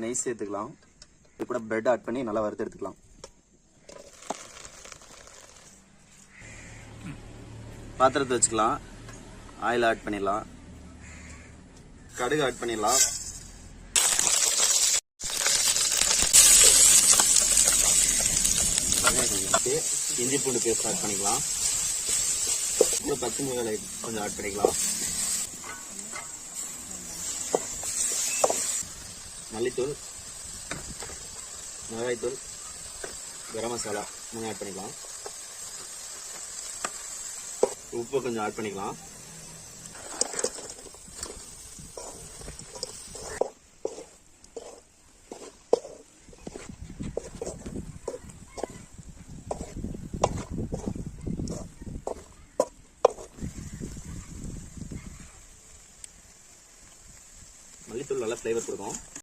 நெய் சேர்த்துக்கலாம். இது கூட பிரெட் ஆட் பண்ணி நல்லா வறுத்து எடுத்துக்கலாம். பாத்திரத்தை வச்சுக்கலாம். ஆயில் ஆட் பண்ணிடலாம். கடுகு ஆட் பண்ணிடலாம். இஞ்சி பூண்டு பேஸ்ட் ஆட் பண்ணிக்கலாம். பச்சை மிளகாய் கொஞ்சம் ஆட் பண்ணிக்கலாம். மல்லித்தூள், மிளகாய்த்தூள், கரம் மசாலா கொஞ்சம் ஆட் பண்ணிக்கலாம். உப்பு கொஞ்சம் ஆட் பண்ணிக்கலாம். மல்லித்தூள் நல்லா ஃப்ளேவர் கொடுக்கும்.